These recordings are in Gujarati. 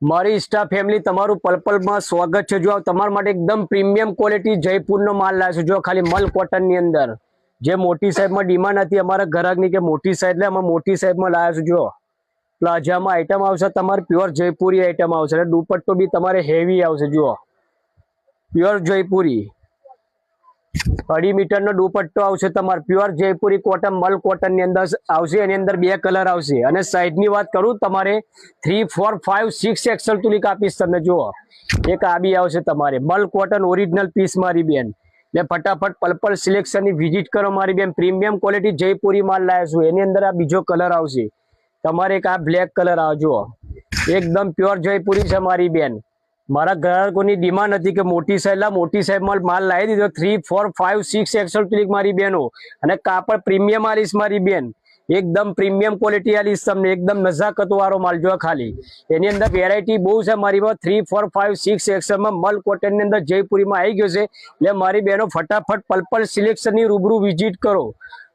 મારી ઇન્સ્ટા ફેમિલી તમારું પર્પલમાં સ્વાગત છે। જો તમારા માટે એકદમ પ્રીમિયમ ક્વોલિટી જયપુરનો માલ લાવ્યો છું। જો ખાલી મલ કોટનની અંદર જે મોટી સાઈઝમાં ડિમાન્ડ હતી અમારા ગ્રાહકની કે મોટી સાઈઝ એટલે અમે મોટી સાઈઝમાં લાવ્યા છું। જો પ્લાઝામાં આઈટમ આવશે તમારે પ્યોર જયપુરી આઈટમ આવશે અને દુપટ્ટો બી તમારે હેવી આવશે। જુઓ પ્યોર જયપુરી 2.5 મીટરનો દુપટ્ટો આવશે તમારે પ્યોર જયપુરી કોટન મલ કોટનની અંદર આવશે। એની અંદર 2 કલર આવશે અને સાઈઝની વાત કરું તમારે 3, 4, 5, 6 એક્સેલ તુલી કાપીશ તમને। જુઓ એક આ બી આવશે તમારે મલ કોટન ઓરિજિનલ પીસ મારી બેન ને ફટાફટ પર્પલ સિલેક્શનની વિઝિટ કરો મારી બેન। પ્રીમિયમ ક્વોલિટી જયપુરી માલ લાવ્યા છું। એની અંદર આ બીજો કલર આવશે તમારે એક આ બ્લેક કલર આવે। જુઓ એકદમ પ્યોર જયપુરી છે મારી બેન। મારા ગ્રાહકોની ડિમાન્ડ હતી કે મોટી સાઈઝમાં માલ લાવી દીધો 3, 4, 5, 6 એક્સેલ તુલી મારી બેનો અને કાપડ પ્રીમિયમ આલીશ મારી બેન। એકદમ પ્રીમિયમ ક્વોલિટી આલીશ તમને એકદમ નજાકત વાળો માલ। જો ખાલી એની અંદર વેરાયટી બહુ છે મારી પાસે 3, 4, 5, 6 એક્સેલમાં મલ કોટનની અંદર જયપુરીમાં આવી ગયો છે। એટલે મારી બહેનો ફટાફટ પર્પલ સિલેક્શનની રૂબરૂ વિઝિટ કરો।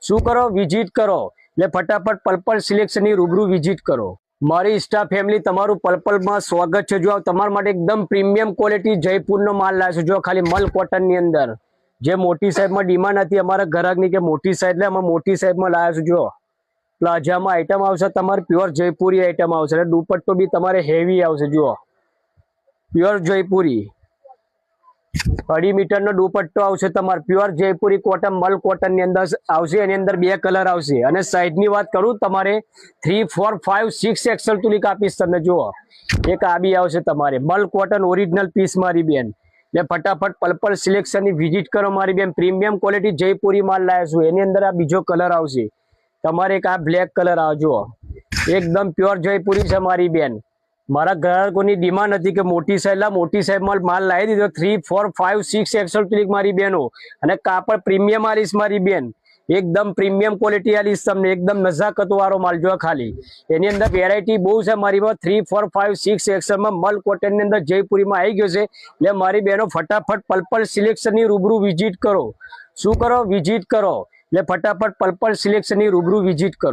શું કરો? વિઝિટ કરો। એટલે ફટાફટ પર્પલ સિલેક્શનની રૂબરૂ વિઝિટ કરો। મારી ઇન્સ્ટા ફેમિલી તમારું પર્પલમાં સ્વાગત છે। જો તમારા માટે એકદમ પ્રીમિયમ ક્વોલિટી જયપુરનો માલ લાવ્યો છું। જો ખાલી મલ કોટનની અંદર જે મોટી સાઈઝમાં ડિમાન્ડ હતી અમારા ગ્રાહકની કે મોટી સાઈઝ એટલે અમે મોટી સાઈઝમાં લાવ્યા છું। જો પ્લાઝામાં આઈટમ આવશે તમારે પ્યોર જયપુરી આઈટમ આવશે અને દુપટ્ટો બી તમારે હેવી આવશે। જુઓ પ્યોર જયપુરી 2.5 મીટરનો દુપટ્ટો આવશે તમારે પ્યોર જયપુરી કોટન મલ કોટનની અંદર આવશે। એની અંદર 2 કલર આવશે અને સાઈઝની વાત કરું તમારે 3, 4, 5, 6 એક્સેલ તુલી કાપીશ તમને। જુઓ એક આ બી આવશે તમારે મલ કોટન ઓરિજિનલ પીસ મારી બેન ને ફટાફટ પર્પલ સિલેક્શનની વિઝિટ કરો મારી બેન। પ્રીમિયમ ક્વોલિટી જયપુરી માલ લાવ્યા છું। એની અંદર આ બીજો કલર આવશે તમારે એક આ બ્લેક કલર આવે। જુઓ એકદમ પ્યોર જયપુરી છે મારી બેન। મારા ગ્રાહકોની ડિમાન્ડ હતી કે મોટી સાઈઝમાં માલ લાવી દીધો 3, 4, 5, 6 એક્સેલ તુલી મારી બેનો અને કાપડ પ્રીમિયમ આલીશ મારી બેન। એકદમ પ્રીમિયમ ક્વોલિટી આલીશ તમને એકદમ નજાકત વાળો માલ। જો ખાલી એની અંદર વેરાયટી બહુ છે મારી પાસે 3, 4, 5, 6 એક્સેલમાં મલ કોટનની અંદર જયપુરીમાં આવી ગયો છે। એટલે મારી બહેનો ફટાફટ પર્પલ સિલેક્શનની રૂબરૂ વિઝિટ કરો। શું કરો? વિઝિટ કરો। એટલે ફટાફટ પર્પલ સિલેક્શનની રૂબરૂ વિઝિટ કરો।